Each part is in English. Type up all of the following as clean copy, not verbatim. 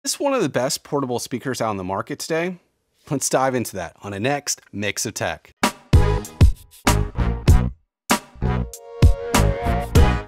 Is this one of the best portable speakers out on the market today? Let's dive into that on the next Mix of Tech.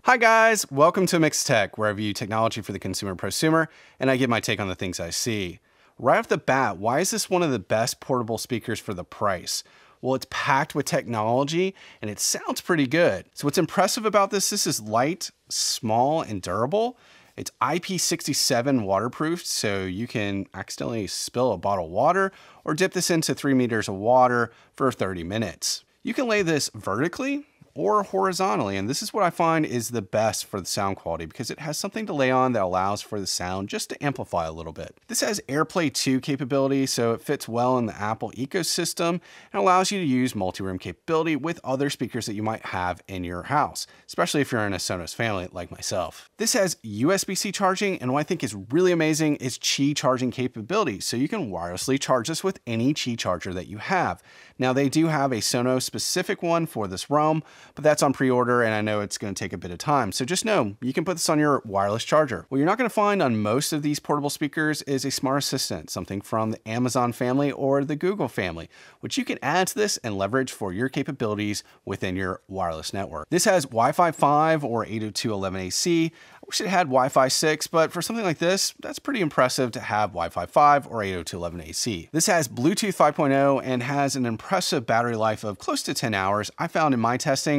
Hi guys, welcome to Mix of Tech, where I review technology for the consumer prosumer, and I give my take on the things I see. Right off the bat, why is this one of the best portable speakers for the price? Well, it's packed with technology and it sounds pretty good. So what's impressive about this is light, small, and durable. It's IP67 waterproof, so you can accidentally spill a bottle of water or dip this into 3 meters of water for 30 minutes. You can lay this vertically or horizontally, and this is what I find is the best for the sound quality because it has something to lay on that allows for the sound just to amplify a little bit. This has AirPlay 2 capability, so it fits well in the Apple ecosystem and allows you to use multi-room capability with other speakers that you might have in your house, especially if you're in a Sonos family like myself. This has Usbc charging, and what I think is really amazing is Qi charging capability, so you can wirelessly charge this with any Qi charger that you have. Now they do have a Sonos specific one for this Roam, but that's on pre-order and I know it's going to take a bit of time. So just know you can put this on your wireless charger. What you're not going to find on most of these portable speakers is a smart assistant, something from the Amazon family or the Google family, which you can add to this and leverage for your capabilities within your wireless network. This has Wi-Fi 5 or 802.11ac. I wish it had Wi-Fi 6, but for something like this, that's pretty impressive to have Wi-Fi 5 or 802.11ac. This has Bluetooth 5.0 and has an impressive battery life of close to 10 hours. I found in my testing,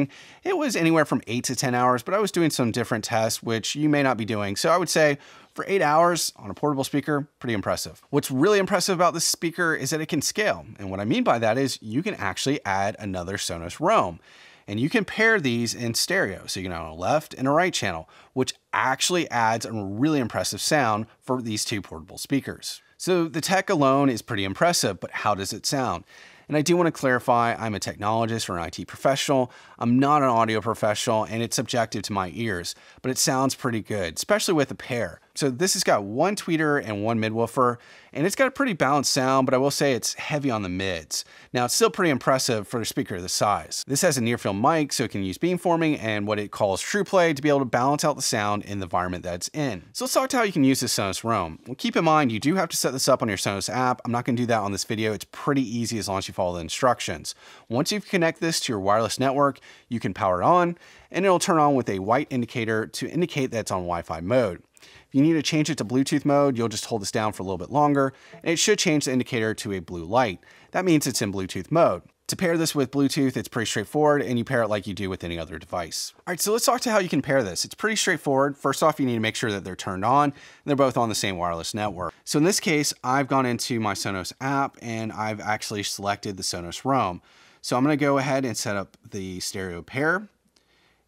it was anywhere from 8 to 10 hours, but I was doing some different tests, which you may not be doing. So I would say for 8 hours on a portable speaker, pretty impressive. What's really impressive about this speaker is that it can scale. And what I mean by that is you can actually add another Sonos Roam. And you can pair these in stereo, so you can have a left and a right channel, which actually adds a really impressive sound for these two portable speakers. So the tech alone is pretty impressive, but how does it sound? And I do want to clarify, I'm a technologist or an IT professional. I'm not an audio professional, and it's subjective to my ears, but it sounds pretty good, especially with a pair. So this has got one tweeter and one midwoofer, and it's got a pretty balanced sound, but I will say it's heavy on the mids. Now it's still pretty impressive for a speaker this size. This has a near field mic, so it can use beamforming and what it calls Truplay to be able to balance out the sound in the environment that it's in. So let's talk to how you can use this Sonos Roam. Well, keep in mind, you do have to set this up on your Sonos app. I'm not going to do that on this video. It's pretty easy as long as you follow the instructions. Once you connect this to your wireless network, you can power it on, and it'll turn on with a white indicator to indicate that it's on Wi-Fi mode. If you need to change it to Bluetooth mode, you'll just hold this down for a little bit longer, and it should change the indicator to a blue light. That means it's in Bluetooth mode. To pair this with Bluetooth, it's pretty straightforward, and you pair it like you do with any other device. All right, so let's talk to how you can pair this. It's pretty straightforward. First off, you need to make sure that they're turned on, and they're both on the same wireless network. So in this case, I've gone into my Sonos app, and I've actually selected the Sonos Roam. So I'm gonna go ahead and set up the stereo pair.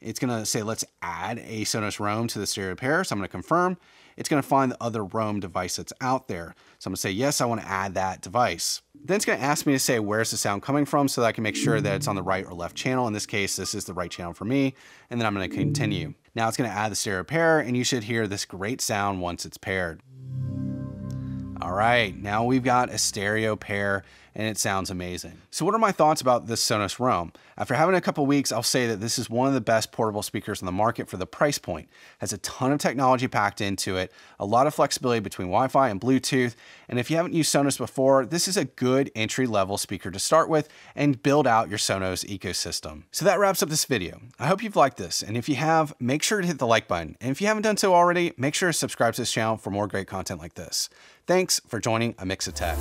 It's gonna say, let's add a Sonos Roam to the stereo pair. So I'm gonna confirm. It's gonna find the other Roam device that's out there. So I'm gonna say, yes, I wanna add that device. Then it's gonna ask me to say, where's the sound coming from so that I can make sure that it's on the right or left channel. In this case, this is the right channel for me. And then I'm gonna continue. Now it's gonna add the stereo pair and you should hear this great sound once it's paired. All right, now we've got a stereo pair and it sounds amazing. So what are my thoughts about this Sonos Roam? After having a couple weeks, I'll say that this is one of the best portable speakers on the market for the price point. It has a ton of technology packed into it, a lot of flexibility between Wi-Fi and Bluetooth, and if you haven't used Sonos before, this is a good entry-level speaker to start with and build out your Sonos ecosystem. So that wraps up this video. I hope you've liked this, and if you have, make sure to hit the like button. And if you haven't done so already, make sure to subscribe to this channel for more great content like this. Thanks for joining a Mix of Tech.